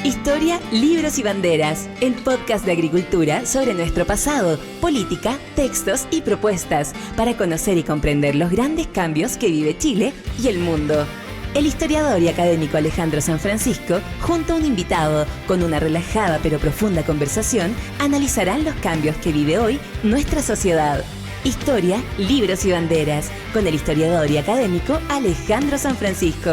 Historia, libros y banderas, el podcast de agricultura sobre nuestro pasado, política, textos y propuestas para conocer y comprender los grandes cambios que vive Chile y el mundo. El historiador y académico Alejandro San Francisco, junto a un invitado, con una relajada pero profunda conversación, analizarán los cambios que vive hoy nuestra sociedad. Historia, libros y banderas, con el historiador y académico Alejandro San Francisco.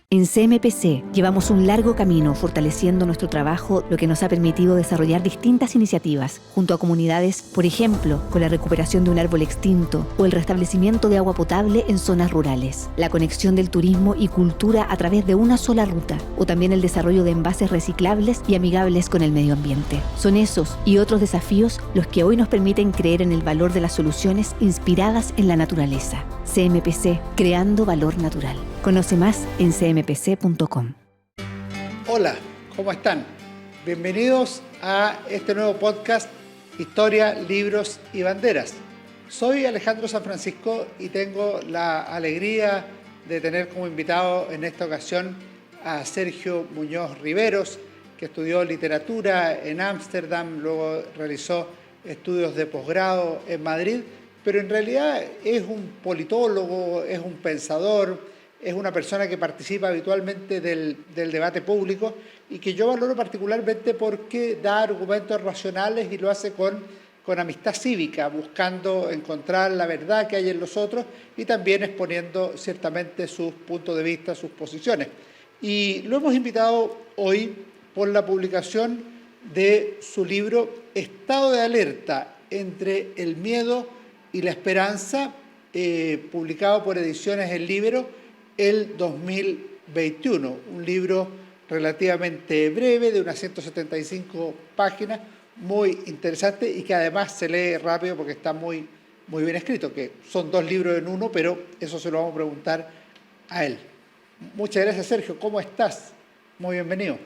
En CMPC llevamos un largo camino fortaleciendo nuestro trabajo, lo que nos ha permitido desarrollar distintas iniciativas junto a comunidades, por ejemplo, con la recuperación de un árbol extinto o el restablecimiento de agua potable en zonas rurales, la conexión del turismo y cultura a través de una sola ruta, o también el desarrollo de envases reciclables y amigables con el medio ambiente. Son esos y otros desafíos los que hoy nos permiten creer en el valor de las soluciones inspiradas en la naturaleza. CMPC, creando valor natural. Conoce más en cmpc.com. Hola, ¿cómo están? Bienvenidos a este nuevo podcast Historia, Libros y Banderas. Soy Alejandro San Francisco y tengo la alegría de tener como invitado en esta ocasión a Sergio Muñoz Riveros, que estudió literatura en Ámsterdam, luego realizó estudios de posgrado en Madrid, pero en realidad es un politólogo, es un pensador, es una persona que participa habitualmente del debate público y que yo valoro particularmente porque da argumentos racionales y lo hace con amistad cívica, buscando encontrar la verdad que hay en los otros y también exponiendo ciertamente sus puntos de vista, sus posiciones. Y lo hemos invitado hoy por la publicación de su libro Estado de alerta entre el miedo y la esperanza, publicado por Ediciones El Líbero el 2021, un libro relativamente breve, de unas 175 páginas, muy interesante y que además se lee rápido porque está muy bien escrito, que son dos libros en uno, pero eso se lo vamos a preguntar a él. Muchas gracias, Sergio. ¿Cómo estás? Muy bienvenido.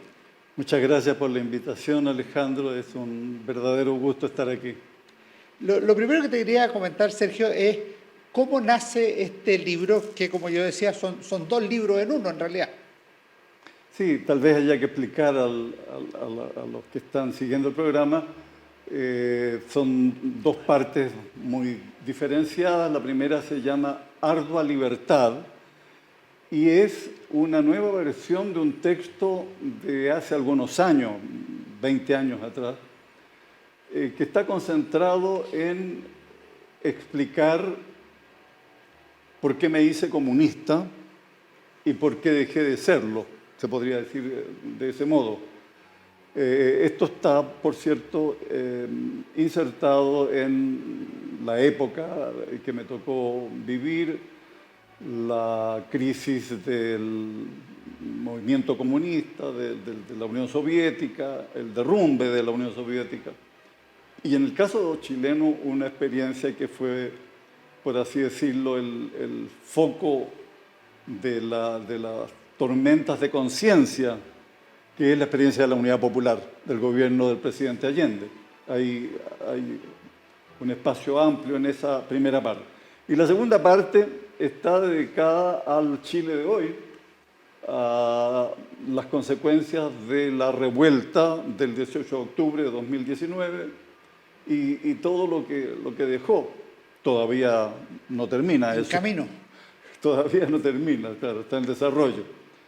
Muchas gracias por la invitación, Alejandro. Es un verdadero gusto estar aquí. Lo primero que te quería comentar, Sergio, es ¿cómo nace este libro? Que, como yo decía, son dos libros en uno, en realidad. Sí, tal vez haya que explicar a los que están siguiendo el programa. Son dos partes muy diferenciadas. La primera se llama Ardua Libertad y es una nueva versión de un texto de hace algunos años, 20 años atrás, que está concentrado en explicar por qué me hice comunista y por qué dejé de serlo, se podría decir de ese modo. Esto está, por cierto, insertado en la época que me tocó vivir, la crisis del movimiento comunista, de la Unión Soviética, el derrumbe de la Unión Soviética. Y en el caso chileno, una experiencia que fue, por así decirlo, el foco de las tormentas de conciencia, que es la experiencia de la Unidad Popular, del gobierno del presidente Allende. Hay un espacio amplio en esa primera parte. Y la segunda parte está dedicada al Chile de hoy, a las consecuencias de la revuelta del 18 de octubre de 2019 y todo lo que dejó. Todavía no termina eso. El camino. Todavía no termina, claro, está en desarrollo.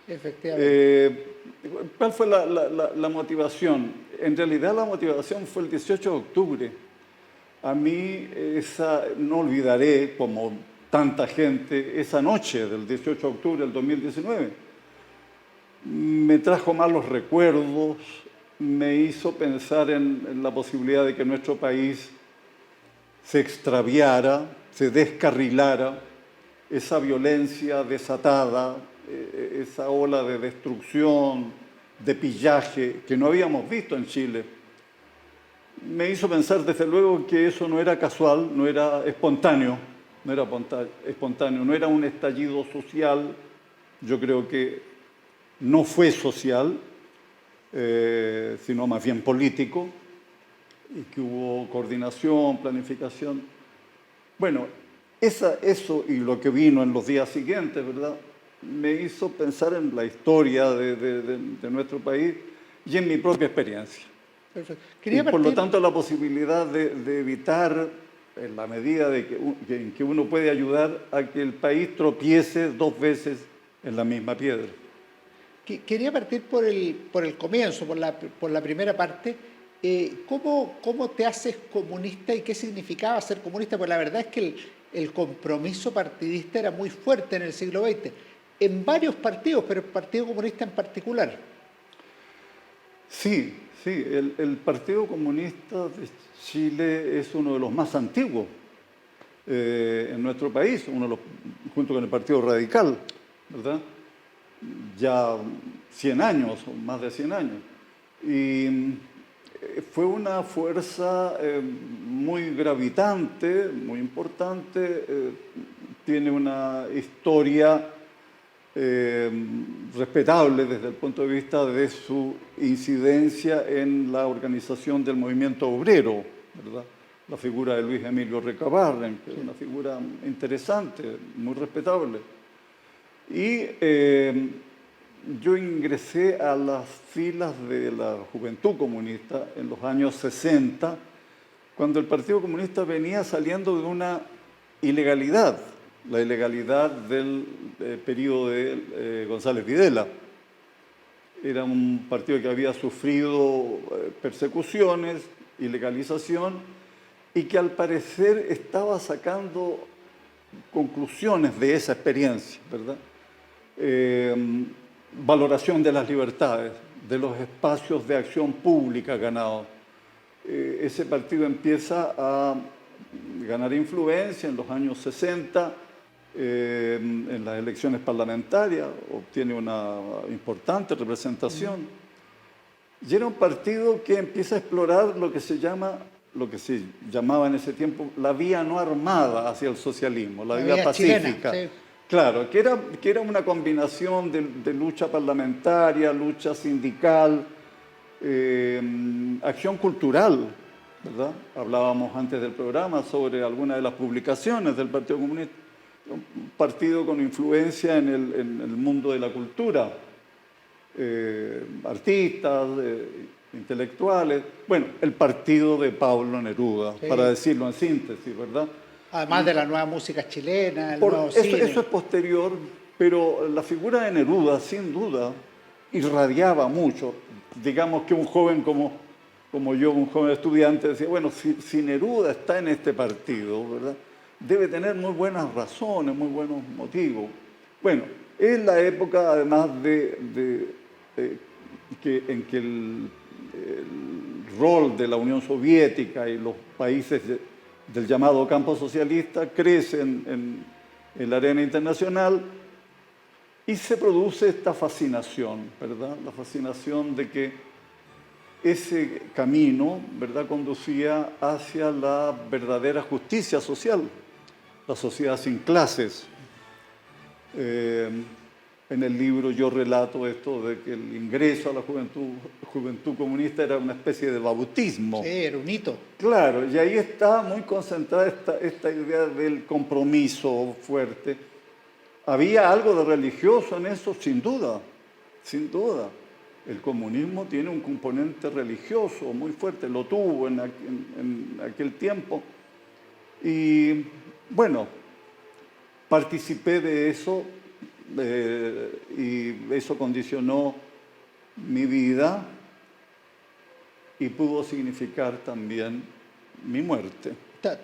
Efectivamente. ¿Cuál fue la motivación? En realidad la motivación fue el 18 de octubre. A mí no olvidaré, como tanta gente, esa noche del 18 de octubre del 2019. Me trajo malos recuerdos, me hizo pensar en la posibilidad de que nuestro país se extraviara, se descarrilara, esa violencia desatada, esa ola de destrucción, de pillaje que no habíamos visto en Chile. Me hizo pensar desde luego que eso no era casual, no era espontáneo, no era un estallido social. Yo creo que no fue social, sino más bien político, y que hubo coordinación, planificación. Bueno, eso y lo que vino en los días siguientes, ¿verdad?, me hizo pensar en la historia de nuestro país y en mi propia experiencia. Perfecto. Y por lo tanto la posibilidad de evitar, en la medida en que uno puede ayudar a que el país tropiece 2 veces en la misma piedra. Quería partir por el comienzo, por la primera parte. ¿Cómo te haces comunista y qué significaba ser comunista? Pues la verdad es que el compromiso partidista era muy fuerte en el siglo XX, en varios partidos, pero el Partido Comunista en particular. Sí, el Partido Comunista de Chile es uno de los más antiguos en nuestro país, junto con el Partido Radical, ¿verdad? Ya 100 años, o más de 100 años. Y fue una fuerza muy gravitante, muy importante, tiene una historia respetable desde el punto de vista de su incidencia en la organización del movimiento obrero, ¿verdad? La figura de Luis Emilio Recabarren, que es una figura interesante, muy respetable. Y yo ingresé a las filas de la Juventud Comunista en los años 60, cuando el Partido Comunista venía saliendo de una ilegalidad, la ilegalidad del periodo de González Videla. Era un partido que había sufrido persecuciones, ilegalización, y que al parecer estaba sacando conclusiones de esa experiencia, ¿verdad? Valoración de las libertades, de los espacios de acción pública ganados. Ese partido empieza a ganar influencia en los años 60, en las elecciones parlamentarias, obtiene una importante representación. Y era un partido que empieza a explorar lo que se llamaba en ese tiempo la vía no armada hacia el socialismo, la vía pacífica. Chilena, sí. Claro, que era una combinación de lucha parlamentaria, lucha sindical, acción cultural, ¿verdad? Hablábamos antes del programa sobre algunas de las publicaciones del Partido Comunista, un partido con influencia en el mundo de la cultura, artistas, intelectuales, bueno, el partido de Pablo Neruda, sí, para decirlo en síntesis, ¿verdad? Además de la nueva música chilena, el nuevo cine. Eso es posterior, pero la figura de Neruda, sin duda, irradiaba mucho. Digamos que un joven como yo, un joven estudiante, decía, bueno, si Neruda está en este partido, ¿verdad?, debe tener muy buenas razones, muy buenos motivos. Bueno, es la época, además en que el rol de la Unión Soviética y los países del llamado campo socialista crecen en la arena internacional y se produce esta fascinación, ¿verdad? La fascinación de que ese camino, ¿verdad?, conducía hacia la verdadera justicia social, la sociedad sin clases. En el libro yo relato esto de que el ingreso a la juventud comunista era una especie de bautismo. Sí, era un hito. Claro, y ahí está muy concentrada esta idea del compromiso fuerte. ¿Había algo de religioso en eso? Sin duda, sin duda. El comunismo tiene un componente religioso muy fuerte, lo tuvo en aquel tiempo. Y bueno, participé de eso y eso condicionó mi vida y pudo significar también mi muerte.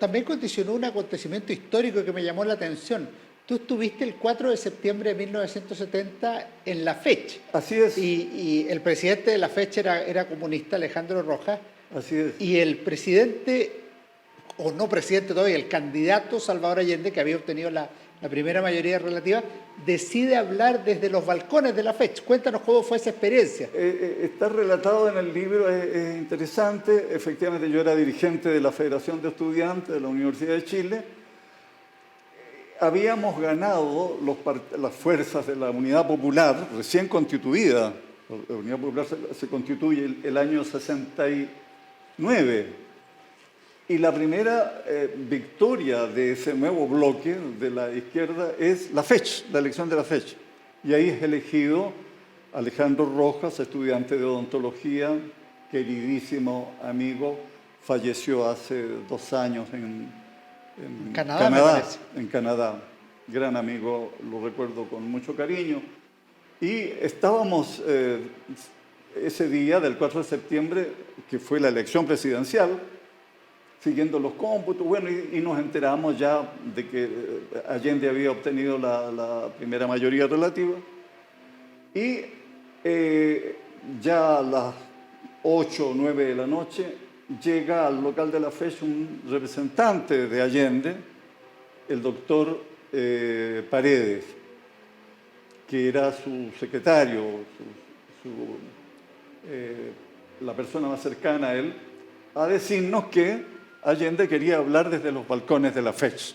También condicionó un acontecimiento histórico que me llamó la atención. Tú estuviste el 4 de septiembre de 1970 en la FECH. Así es. Y el presidente de la FECH era comunista, Alejandro Rojas. Así es. Y el presidente, o no presidente todavía, el candidato Salvador Allende, que había obtenido la primera mayoría relativa, decide hablar desde los balcones de la FECH. Cuéntanos cómo fue esa experiencia. Está relatado en el libro, es interesante. Efectivamente, yo era dirigente de la Federación de Estudiantes de la Universidad de Chile. Habíamos ganado las fuerzas de la Unidad Popular, recién constituida. La Unidad Popular se constituye el año 69. Y la primera victoria de ese nuevo bloque de la izquierda es la FECH, la elección de la FECH. Y ahí es elegido Alejandro Rojas, estudiante de odontología, queridísimo amigo, falleció hace 2 años en Canadá, me parece. En Canadá. Gran amigo, lo recuerdo con mucho cariño. Y estábamos ese día del 4 de septiembre, que fue la elección presidencial, siguiendo los cómputos, bueno, y nos enteramos ya de que Allende había obtenido la primera mayoría relativa. Y ya a las 8 o 9 de la noche llega al local de la FECH un representante de Allende, el doctor Paredes, que era su secretario, la persona más cercana a él, a decirnos que Allende quería hablar desde los balcones de la FECH.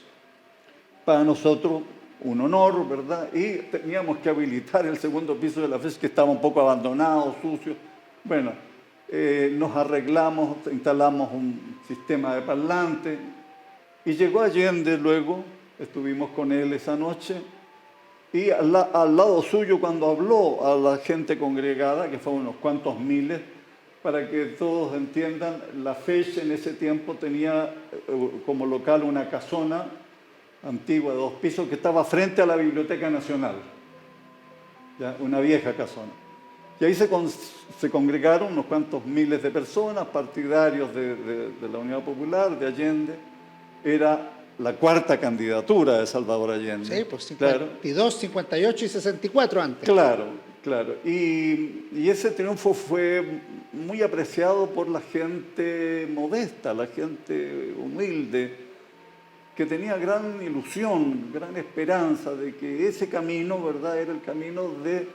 Para nosotros un honor, ¿verdad? Y teníamos que habilitar el segundo piso de la FECH, que estaba un poco abandonado, sucio. Bueno, nos arreglamos, instalamos un sistema de parlante y llegó Allende luego, estuvimos con él esa noche, y al lado suyo, cuando habló a la gente congregada, que fueron unos cuantos miles, para que todos entiendan, la FECH en ese tiempo tenía como local una casona antigua de 2 pisos que estaba frente a la Biblioteca Nacional, ¿ya? Una vieja casona. Y ahí se congregaron unos cuantos miles de personas, partidarios de la Unidad Popular, de Allende. Era la 4ª candidatura de Salvador Allende. Sí, por 52, 58 y 64 antes. Claro, claro. Y ese triunfo fue muy apreciado por la gente modesta, la gente humilde, que tenía gran ilusión, gran esperanza de que ese camino, ¿verdad?, era el camino de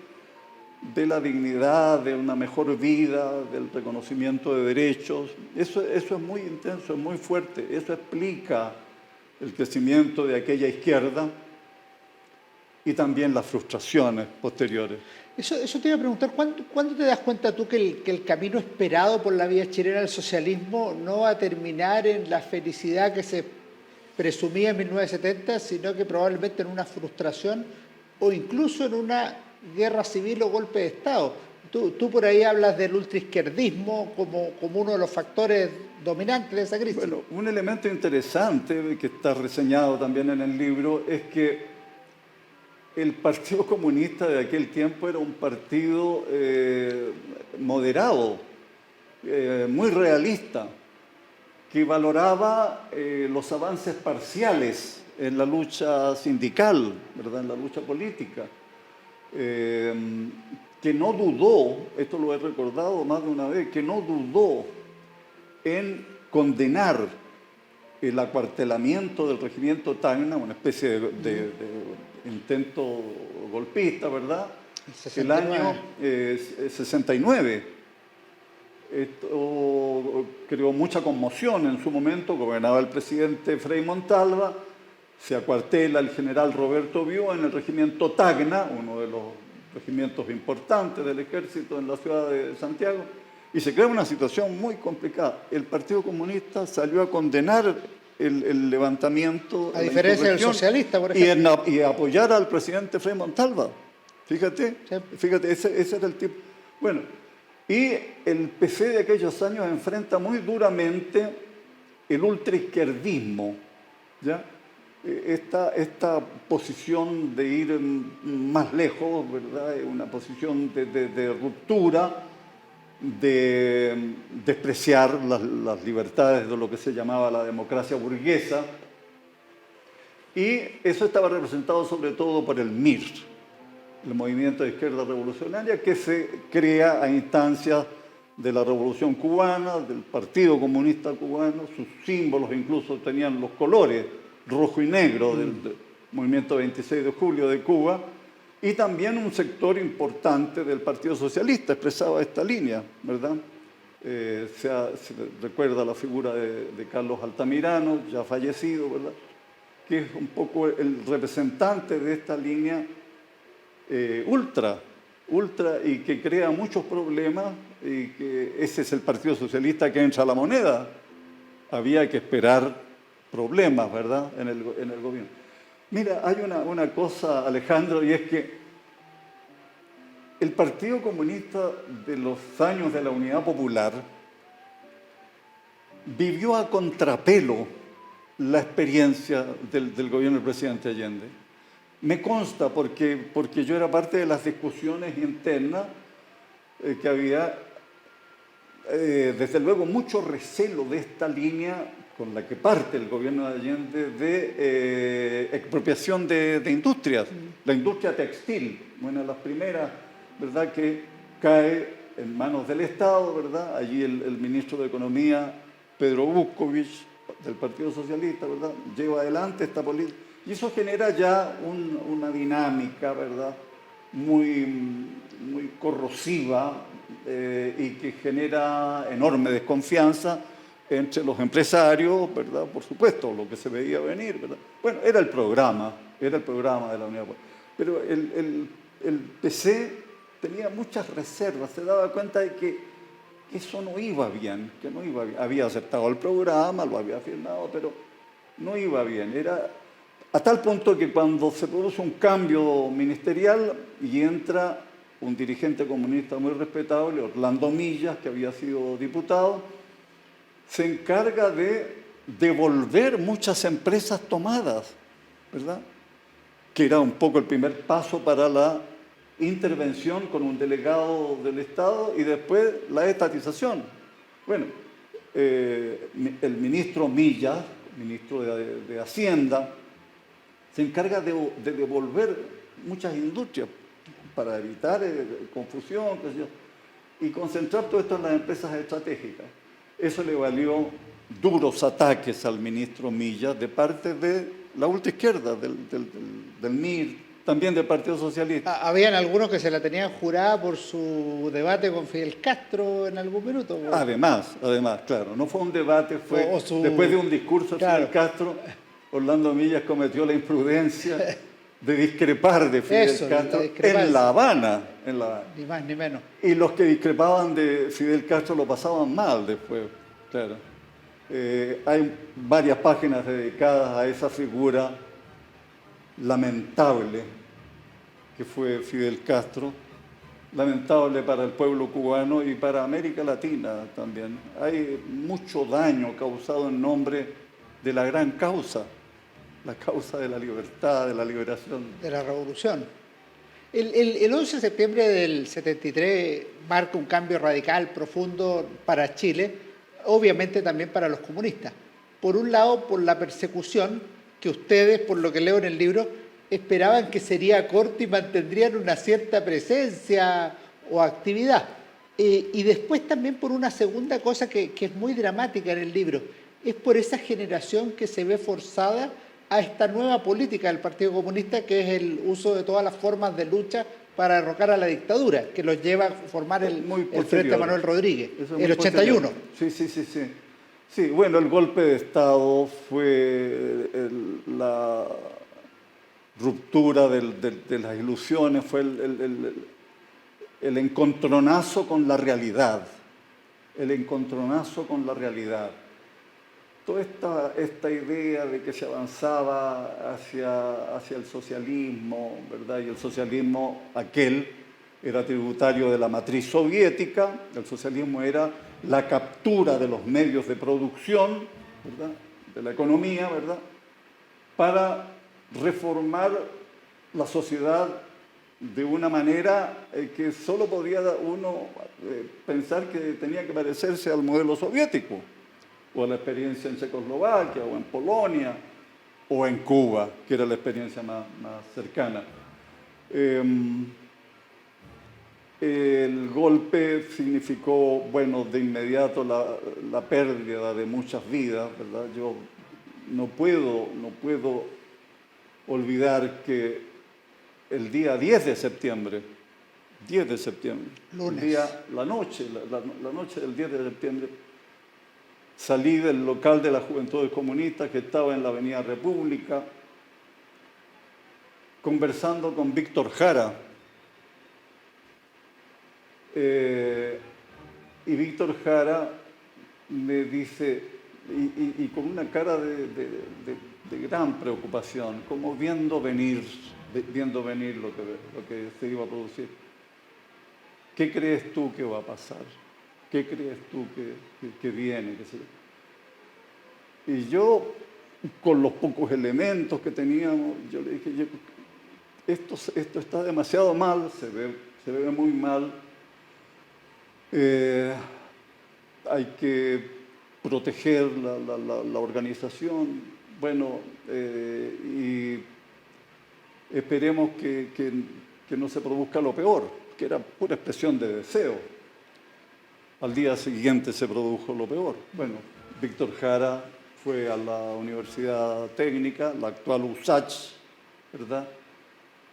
la dignidad, de una mejor vida, del reconocimiento de derechos. Eso es muy intenso, es muy fuerte. Eso explica el crecimiento de aquella izquierda y también las frustraciones posteriores. Eso te iba a preguntar, ¿cuándo te das cuenta tú que el camino esperado por la vía chilena del socialismo no va a terminar en la felicidad que se presumía en 1970, sino que probablemente en una frustración o incluso en una guerra civil o golpe de Estado? Tú por ahí hablas del ultraizquierdismo como uno de los factores dominantes de esa crisis. Bueno, un elemento interesante que está reseñado también en el libro es que el Partido Comunista de aquel tiempo era un partido moderado, muy realista, que valoraba los avances parciales en la lucha sindical, ¿verdad?, en la lucha política, que no dudó, esto lo he recordado más de una vez, que no dudó en condenar el acuartelamiento del regimiento Tacna, una especie de intento golpista, ¿verdad?, el año 69. Esto creó mucha conmoción en su momento. Gobernaba el presidente Frei Montalva, se acuartela el general Roberto Bió en el regimiento Tacna, uno de los regimientos importantes del ejército en la ciudad de Santiago, y se crea una situación muy complicada. El Partido Comunista salió a condenar el levantamiento, a diferencia del socialista, por ejemplo, y apoyar al presidente Frei Montalva. Fíjate, ese era el tipo. Bueno, y el PC de aquellos años enfrenta muy duramente el ultraizquierdismo, ¿ya? Esta posición de ir más lejos, ¿verdad?, una posición de ruptura, de despreciar las libertades de lo que se llamaba la democracia burguesa, y eso estaba representado sobre todo por el MIR, el Movimiento de Izquierda Revolucionaria, que se crea a instancias de la Revolución Cubana, del Partido Comunista Cubano. Sus símbolos incluso tenían los colores rojo y negro del Movimiento 26 de Julio de Cuba, y también un sector importante del Partido Socialista expresaba esta línea, ¿verdad? Se recuerda la figura de Carlos Altamirano, ya fallecido, ¿verdad?, que es un poco el representante de esta línea ultra, y que crea muchos problemas, y que ese es el Partido Socialista que entra a la moneda. Había que esperar problemas, ¿verdad?, en el gobierno. Mira, hay una cosa, Alejandro, y es que el Partido Comunista de los años de la Unidad Popular vivió a contrapelo la experiencia del gobierno del presidente Allende. Me consta porque yo era parte de las discusiones internas que había, desde luego, mucho recelo de esta línea con la que parte el gobierno de Allende de expropiación de industrias. La industria textil, una de las primeras, ¿verdad?, que cae en manos del Estado, ¿verdad? Allí el ministro de Economía, Pedro Vukovich, del Partido Socialista, ¿verdad?, lleva adelante esta política. Y eso genera ya una dinámica, ¿verdad?, muy corrosiva y que genera enorme desconfianza entre los empresarios, ¿verdad?, por supuesto, lo que se veía venir, ¿verdad? Bueno, era el programa de la Unidad Popular. Pero el PC tenía muchas reservas, se daba cuenta de que eso no iba bien, que no iba bien. Había aceptado el programa, lo había firmado, pero no iba bien. Era a tal punto que cuando se produce un cambio ministerial y entra un dirigente comunista muy respetable, Orlando Millas, que había sido diputado, se encarga de devolver muchas empresas tomadas, ¿verdad?, que era un poco el primer paso para la intervención con un delegado del Estado y después la estatización. Bueno, el ministro Millas, ministro de Hacienda, se encarga de devolver muchas industrias para evitar confusión, qué sé yo, y concentrar todo esto en las empresas estratégicas. Eso le valió duros ataques al ministro Millas de parte de la ultraizquierda, del MIR, también del Partido Socialista. Habían algunos que se la tenían jurada por su debate con Fidel Castro en algún minuto. Además, claro, no fue un debate, fue después de un discurso de Fidel Castro, Orlando Millas cometió la imprudencia de discrepar de Fidel Castro en La Habana. Ni más ni menos. Y los que discrepaban de Fidel Castro lo pasaban mal después, claro. Hay varias páginas dedicadas a esa figura lamentable que fue Fidel Castro, lamentable para el pueblo cubano y para América Latina también. Hay mucho daño causado en nombre de la gran causa, la causa de la libertad, de la liberación. De la revolución. El 11 de septiembre del 73 marca un cambio radical, profundo para Chile, obviamente también para los comunistas. Por un lado, por la persecución que ustedes, por lo que leo en el libro, esperaban que sería corta y mantendrían una cierta presencia o actividad. Y después también por una segunda cosa que es muy dramática en el libro, es por esa generación que se ve forzada a esta nueva política del Partido Comunista, que es el uso de todas las formas de lucha para derrocar a la dictadura, que los lleva a formar el Frente Manuel Rodríguez, el 81. Sí. Sí, bueno, el golpe de Estado fue la ruptura de las ilusiones, fue el encontronazo con la realidad. El encontronazo con la realidad. Toda esta idea de que se avanzaba hacia el socialismo, ¿verdad? Y el socialismo aquel era tributario de la matriz soviética, el socialismo era la captura de los medios de producción, ¿verdad?, de la economía, ¿verdad?, para reformar la sociedad de una manera que solo podía uno pensar que tenía que parecerse al modelo soviético, o a la experiencia en Checoslovaquia, o en Polonia, o en Cuba, que era la experiencia más cercana. El golpe significó, bueno, de inmediato la pérdida de muchas vidas, ¿verdad? Yo no puedo olvidar que el día 10 de septiembre, lunes, la noche del 10 de septiembre, salí del local de las Juventudes Comunistas que estaba en la Avenida República, conversando con Víctor Jara. Y Víctor Jara me dice, y con una cara de gran preocupación, como viendo venir lo que se iba a producir. ¿qué crees tú que va a pasar? ¿Qué crees tú que viene? Y yo, con los pocos elementos que teníamos, yo le dije, esto está demasiado mal, se ve muy mal. Hay que proteger la organización, bueno, y esperemos que no se produzca lo peor, que era pura expresión de deseo. Al día siguiente se produjo lo peor. Bueno, Víctor Jara fue a la Universidad Técnica, la actual USACH, ¿verdad?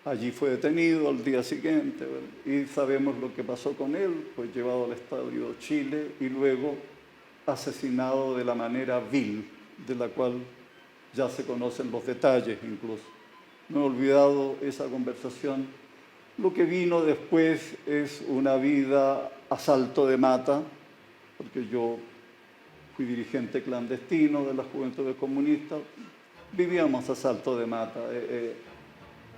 Allí fue detenido al día siguiente, ¿verdad? Y sabemos lo que pasó con él, fue llevado al Estadio Chile y luego asesinado de la manera vil, de la cual ya se conocen los detalles incluso. No he olvidado esa conversación. Lo que vino después es una vida a salto de mata, porque yo fui dirigente clandestino de las Juventudes Comunistas, vivíamos a salto de mata,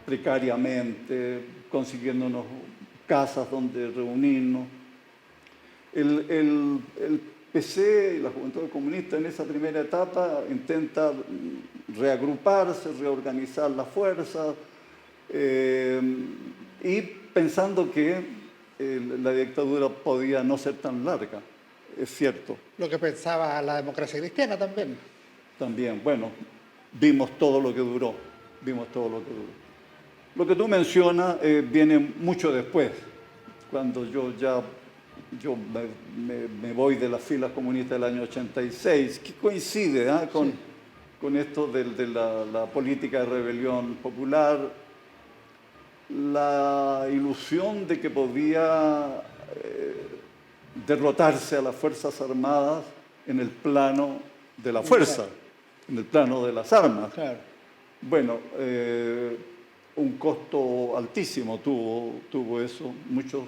precariamente, consiguiéndonos casas donde reunirnos. El PC y la Juventud Comunista en esa primera etapa intenta reagruparse, reorganizar las fuerzas y pensando que la dictadura podía no ser tan larga, es cierto. Lo que pensaba la democracia cristiana también. También, bueno, vimos todo lo que duró, Lo que tú mencionas viene mucho después, cuando yo me voy de las filas comunistas del año 86, que coincide con esto de la política de rebelión popular, la ilusión de que podía derrotarse a las Fuerzas Armadas en el plano de la fuerza, en el plano de las armas. Claro. Bueno, un costo altísimo tuvo eso. Muchos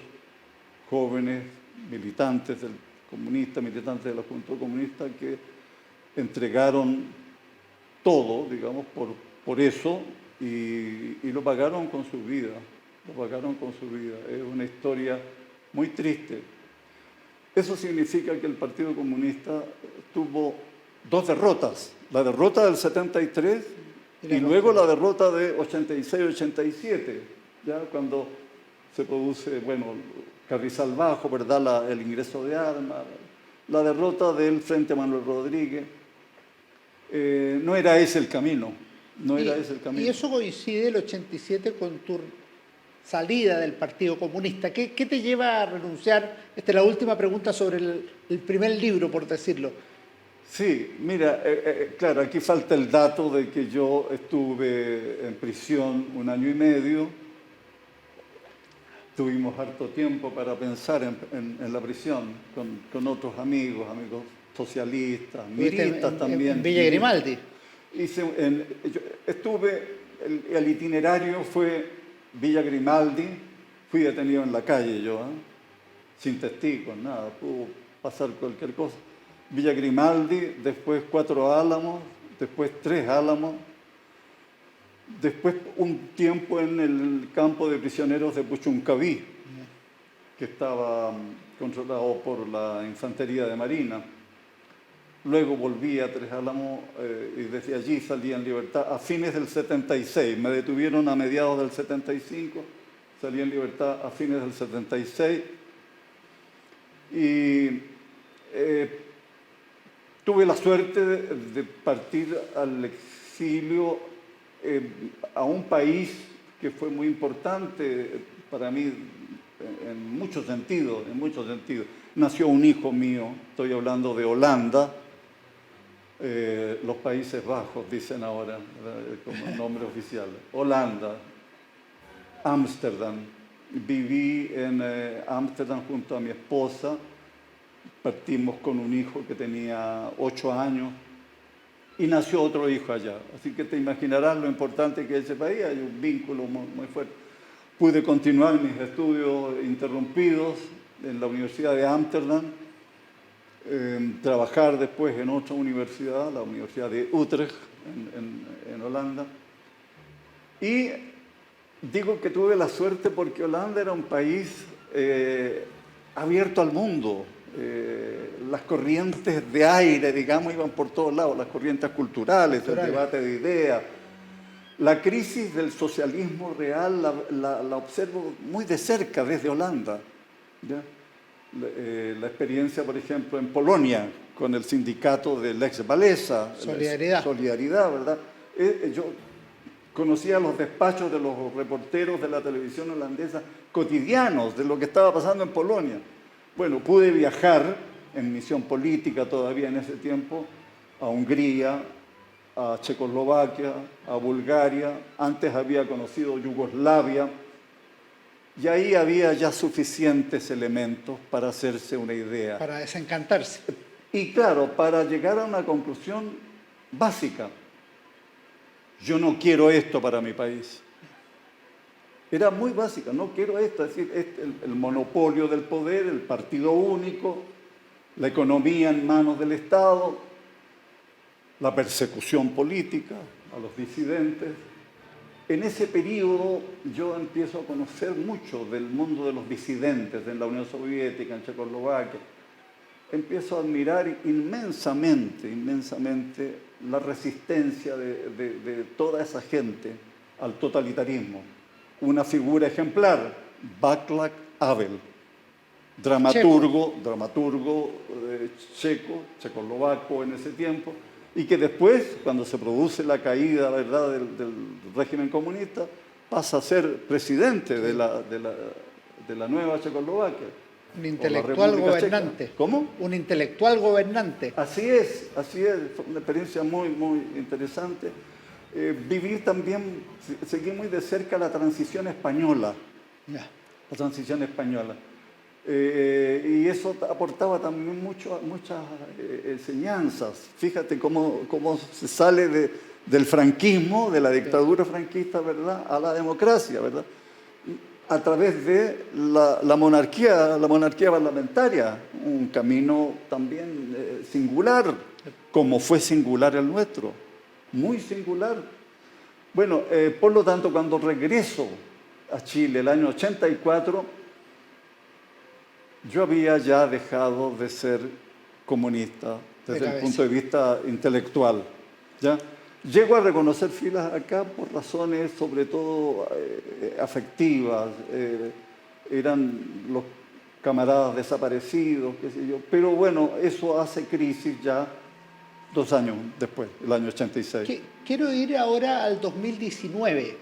jóvenes militantes del comunista, militantes de la Juventud Comunista, que entregaron todo, digamos, por eso y lo pagaron con su vida. Es una historia muy triste. Eso significa que el Partido Comunista tuvo dos derrotas. La derrota del 73 y luego la derrota de 86-87, ya cuando se produce, bueno, Carrizal Bajo, ¿verdad? El ingreso de armas, la derrota del Frente Manuel Rodríguez. No era ese el camino. Y eso coincide el 87 con tu salida del Partido Comunista. ¿Qué te lleva a renunciar? Esta es la última pregunta sobre el primer libro, por decirlo. Sí, mira, claro, aquí falta el dato de que yo estuve en prisión 1 año y medio. Tuvimos harto tiempo para pensar en la prisión con otros amigos socialistas, miristas también. En Villa Grimaldi. El itinerario fue Villa Grimaldi, fui detenido en la calle yo, sin testigos, nada, pudo pasar cualquier cosa. Villa Grimaldi, después 4 Álamos, después 3 Álamos, después un tiempo en el campo de prisioneros de Puchuncaví, que estaba controlado por la Infantería de Marina. Luego volví a 3 Álamos y desde allí salí en libertad a fines del 76. Me detuvieron a mediados del 75, salí en libertad a fines del 76. Y tuve la suerte de partir al exilio a un país que fue muy importante para mí en muchos sentidos. Nació un hijo mío, estoy hablando de Holanda, los Países Bajos dicen ahora, como nombre oficial. Holanda, Ámsterdam. Viví en Ámsterdam junto a mi esposa. Partimos con un hijo que tenía 8 años y nació otro hijo allá. Así que te imaginarás lo importante que es ese país, hay un vínculo muy fuerte. Pude continuar mis estudios interrumpidos en la Universidad de Ámsterdam, trabajar después en otra universidad, la Universidad de Utrecht, en Holanda. Y digo que tuve la suerte porque Holanda era un país abierto al mundo. Las corrientes de aire, digamos, iban por todos lados, las corrientes culturales, el debate de ideas. La crisis del socialismo real la observo muy de cerca desde Holanda, ¿ya? La experiencia, por ejemplo, en Polonia, con el sindicato del Lech Walesa. Solidaridad, ¿verdad? Yo conocía los despachos de los reporteros de la televisión holandesa cotidianos de lo que estaba pasando en Polonia. Bueno, pude viajar en misión política todavía en ese tiempo a Hungría, a Checoslovaquia, a Bulgaria. Antes había conocido Yugoslavia. Y ahí había ya suficientes elementos para hacerse una idea. Para desencantarse. Y claro, para llegar a una conclusión básica. Yo no quiero esto para mi país. Era muy básica, no quiero esto. Es decir, el monopolio del poder, el partido único, la economía en manos del Estado, la persecución política a los disidentes. En ese periodo yo empiezo a conocer mucho del mundo de los disidentes en la Unión Soviética, en Checoslovaquia. Empiezo a admirar inmensamente la resistencia de toda esa gente al totalitarismo. Una figura ejemplar, Václav Havel, dramaturgo checoslovaco en ese tiempo, y que después, cuando se produce la caída, ¿verdad?, del régimen comunista, pasa a ser presidente de la nueva Checoslovaquia. Un intelectual gobernante. ¿Cómo? Un intelectual gobernante. Así es. Fue una experiencia muy, muy interesante. Viví también, seguí muy de cerca la transición española. Ya. La transición española. Y eso aportaba también muchas enseñanzas. Fíjate cómo se sale del franquismo, de la dictadura franquista, ¿verdad?, a la democracia, ¿verdad?, a través de la monarquía parlamentaria, un camino también singular, como fue singular el nuestro, muy singular. Bueno, por lo tanto, cuando regreso a Chile el año 84, yo había ya dejado de ser comunista desde el punto de vista intelectual, ¿ya? Llego a reconocer filas acá por razones sobre todo afectivas, eran los camaradas desaparecidos, qué sé yo, pero bueno, eso hace crisis ya 2 años después, el año 86. Quiero ir ahora al 2019,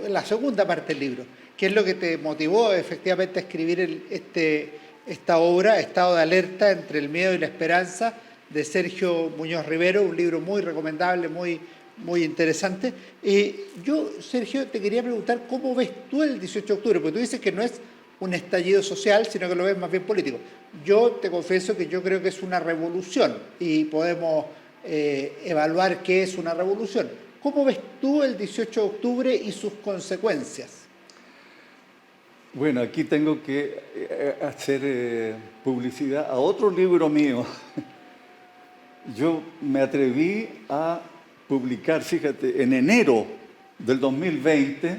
la segunda parte del libro, que es lo que te motivó efectivamente a escribir esta obra, Estado de Alerta entre el miedo y la esperanza, de Sergio Muñoz Rivero, un libro muy recomendable, muy interesante. Yo, Sergio, te quería preguntar cómo ves tú el 18 de octubre, porque tú dices que no es un estallido social, sino que lo ves más bien político. Yo te confieso que yo creo que es una revolución y podemos evaluar qué es una revolución. ¿Cómo ves tú el 18 de octubre y sus consecuencias? Bueno, aquí tengo que hacer publicidad a otro libro mío. Yo me atreví a publicar, fíjate, en enero del 2020,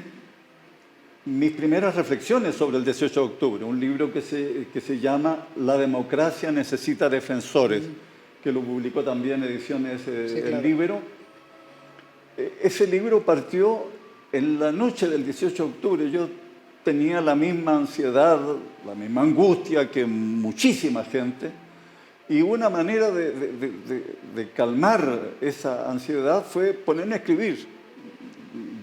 mis primeras reflexiones sobre el 18 de octubre, un libro que se llama La democracia necesita defensores, que lo publicó también Ediciones El Libro. Ese libro partió en la noche del 18 de octubre. Yo tenía la misma ansiedad, la misma angustia que muchísima gente. Y una manera de calmar esa ansiedad fue ponerme a escribir.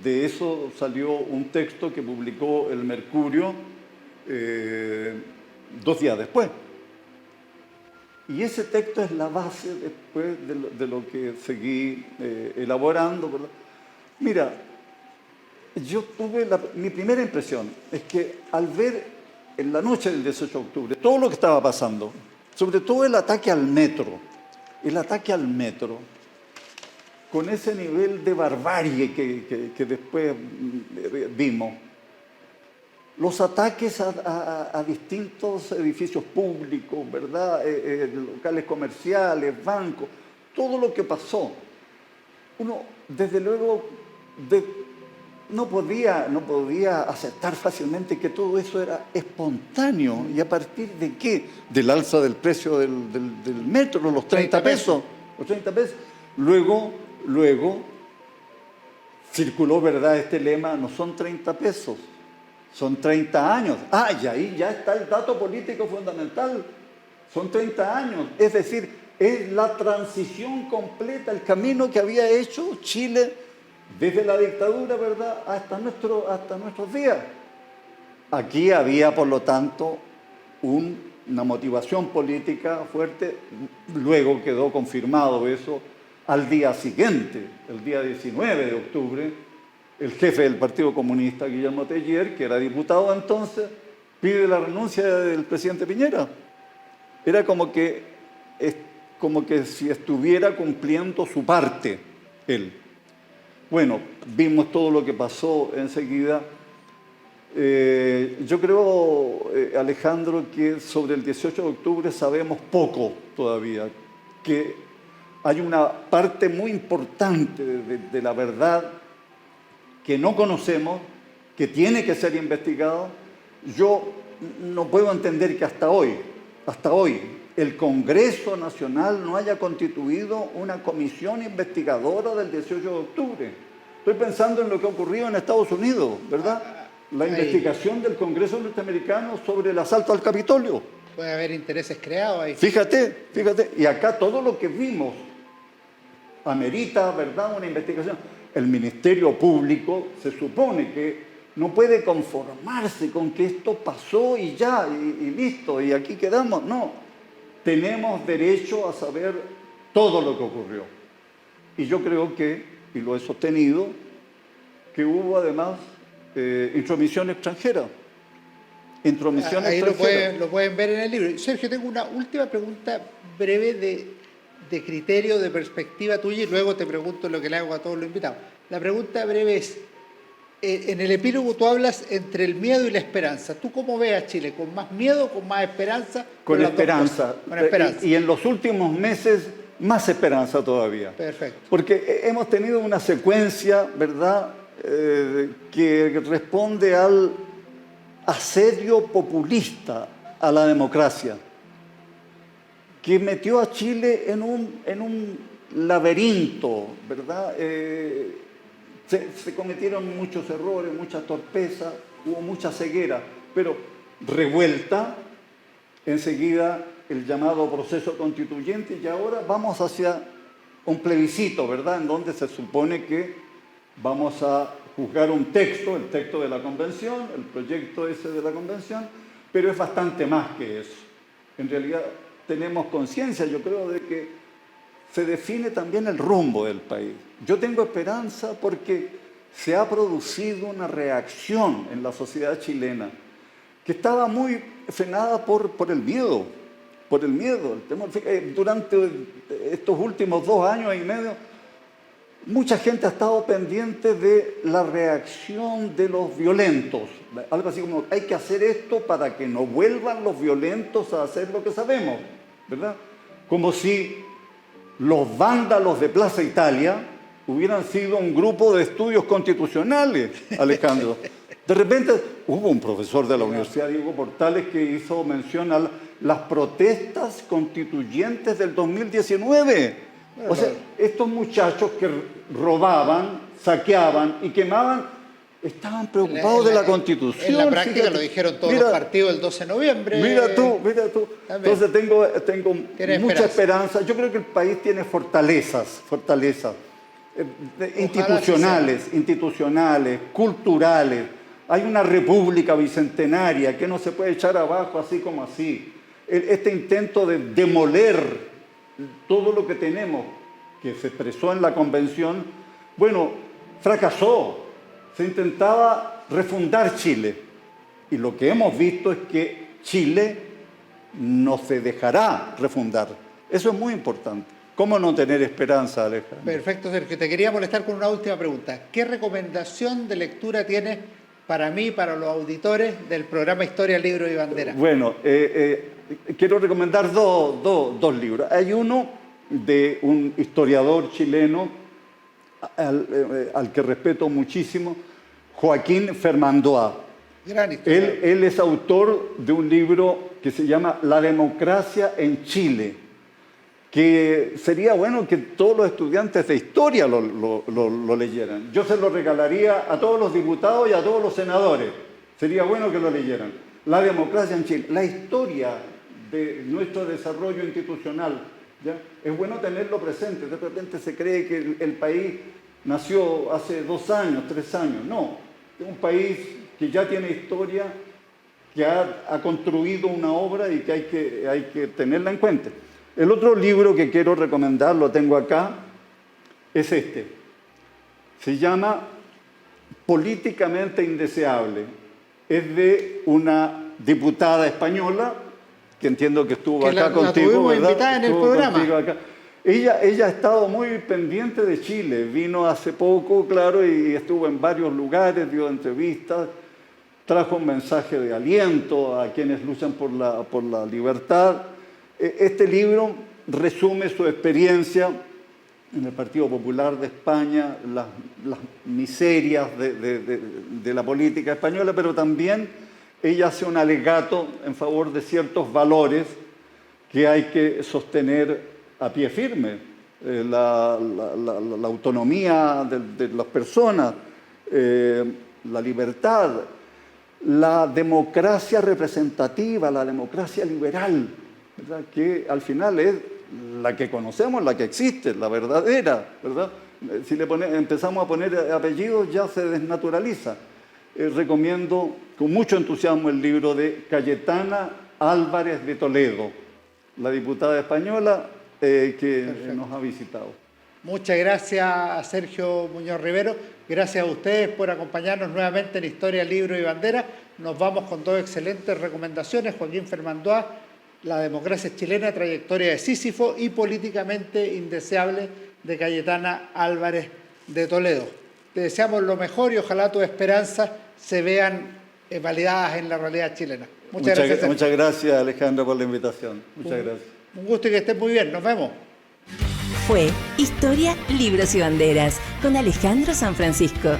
De eso salió un texto que publicó El Mercurio 2 días después. Y ese texto es la base después de lo que seguí elaborando, ¿verdad? Mira, yo tuve mi primera impresión es que al ver en la noche del 18 de octubre todo lo que estaba pasando, sobre todo el ataque al metro, con ese nivel de barbarie que después vimos, los ataques a distintos edificios públicos, ¿verdad?, locales comerciales, bancos, todo lo que pasó. Uno, desde luego, no podía aceptar fácilmente que todo eso era espontáneo. ¿Y a partir de qué? Del alza del precio del metro, los 30 pesos. Los 30 pesos. Luego circuló, ¿verdad?, este lema: no son 30 pesos, son 30 años. Y ahí ya está el dato político fundamental. Son 30 años. Es decir, es la transición completa, el camino que había hecho Chile desde la dictadura, ¿verdad?, hasta nuestros días. Aquí había, por lo tanto, una motivación política fuerte. Luego quedó confirmado eso al día siguiente, el día 19 de octubre, el jefe del Partido Comunista, Guillermo Teillier, que era diputado entonces, pide la renuncia del presidente Piñera. Era como que si estuviera cumpliendo su parte él. Bueno, vimos todo lo que pasó enseguida. Yo creo, Alejandro, que sobre el 18 de octubre sabemos poco todavía, que hay una parte muy importante de la verdad que no conocemos, que tiene que ser investigado. Yo no puedo entender que hasta hoy, el Congreso Nacional no haya constituido una comisión investigadora del 18 de octubre. Estoy pensando en lo que ha ocurrido en Estados Unidos, ¿verdad? La investigación del Congreso norteamericano sobre el asalto al Capitolio. Puede haber intereses creados ahí. Fíjate, y acá todo lo que vimos amerita, ¿verdad?, una investigación. El Ministerio Público se supone que no puede conformarse con que esto pasó y ya, y listo, y aquí quedamos. No, tenemos derecho a saber todo lo que ocurrió. Y yo creo que, y lo he sostenido, que hubo además intromisión extranjera. Ahí lo pueden ver en el libro. Sergio, tengo una última pregunta breve de criterio, de perspectiva tuya, y luego te pregunto lo que le hago a todos los invitados. La pregunta breve es, en el epílogo tú hablas entre el miedo y la esperanza. ¿Tú cómo ves a Chile? ¿Con más miedo o con más esperanza? Con esperanza. Con esperanza. Y en los últimos meses, más esperanza todavía. Perfecto. Porque hemos tenido una secuencia, ¿verdad?, que responde al asedio populista a la democracia, que metió a Chile en un laberinto, ¿verdad? Se cometieron muchos errores, muchas torpezas, hubo mucha ceguera, pero revuelta, enseguida el llamado proceso constituyente, y ahora vamos hacia un plebiscito, ¿verdad?, en donde se supone que vamos a juzgar un texto, el texto de la convención, el proyecto ese de la convención, pero es bastante más que eso. En realidad tenemos conciencia, yo creo, de que se define también el rumbo del país. Yo tengo esperanza porque se ha producido una reacción en la sociedad chilena que estaba muy frenada por el miedo, el temor. Durante estos últimos 2 años y medio, mucha gente ha estado pendiente de la reacción de los violentos. Algo así como, hay que hacer esto para que no vuelvan los violentos a hacer lo que sabemos, ¿verdad? Como si los vándalos de Plaza Italia hubieran sido un grupo de estudios constitucionales, Alejandro. De repente hubo un profesor de la Universidad, Diego Portales, que hizo mención a las protestas constituyentes del 2019. O sea, estos muchachos que robaban, saqueaban y quemaban, estaban preocupados de la Constitución. En la práctica lo dijeron todos los partidos el 12 de noviembre. Mira tú. También. Entonces tengo mucha esperanza. Yo creo que el país tiene fortalezas institucionales, culturales. Hay una república bicentenaria que no se puede echar abajo así como así. Este intento de demoler todo lo que tenemos, que se expresó en la convención, bueno, fracasó. Se intentaba refundar Chile. Y lo que hemos visto es que Chile no se dejará refundar. Eso es muy importante. ¿Cómo no tener esperanza, Alejandro? Perfecto, Sergio. Te quería molestar con una última pregunta. ¿Qué recomendación de lectura tienes para mí, para los auditores del programa Historia, Libros y Banderas? Bueno, quiero recomendar dos libros. Hay uno de un historiador chileno al que respeto muchísimo, Joaquín Fermandois. Gran historia. Él es autor de un libro que se llama La democracia en Chile, que sería bueno que todos los estudiantes de historia lo leyeran. Yo se lo regalaría a todos los diputados y a todos los senadores. Sería bueno que lo leyeran. La democracia en Chile, la historia de nuestro desarrollo institucional, ¿ya? Es bueno tenerlo presente. De repente se cree que el país nació hace 2 años, 3 años. No, es un país que ya tiene historia, que ha construido una obra y que hay que tenerla en cuenta. El otro libro que quiero recomendar, lo tengo acá, es este. Se llama Políticamente Indeseable. Es de una diputada española, que entiendo que estuvo acá contigo, la tuvimos ¿verdad? invitada en el programa. Ella ha estado muy pendiente de Chile. Vino hace poco, claro, y estuvo en varios lugares, dio entrevistas, trajo un mensaje de aliento a quienes luchan por la libertad. Este libro resume su experiencia en el Partido Popular de España, las miserias de la política española, pero también ella hace un alegato en favor de ciertos valores que hay que sostener a pie firme. La autonomía de las personas, la libertad, la democracia representativa, la democracia liberal, ¿verdad? Que al final es la que conocemos, la que existe, la verdadera, ¿verdad? Si empezamos a poner apellidos ya se desnaturaliza. Recomiendo con mucho entusiasmo el libro de Cayetana Álvarez de Toledo, la diputada española que Perfecto. Nos ha visitado. Muchas gracias a Sergio Muñoz Rivero. Gracias a ustedes por acompañarnos nuevamente en Historia, Libros y Banderas. Nos vamos con 2 excelentes recomendaciones. Joaquín Fermandois, La democracia chilena, trayectoria de Sísifo, y Políticamente Indeseable, de Cayetana Álvarez de Toledo. Te deseamos lo mejor y ojalá tus esperanzas se vean validadas en la realidad chilena. Muchas gracias, Sergio. Muchas gracias, Alejandro, por la invitación. Muchas gracias. Un gusto y que estés muy bien. Nos vemos. Fue Historia, Libros y Banderas con Alejandro San Francisco.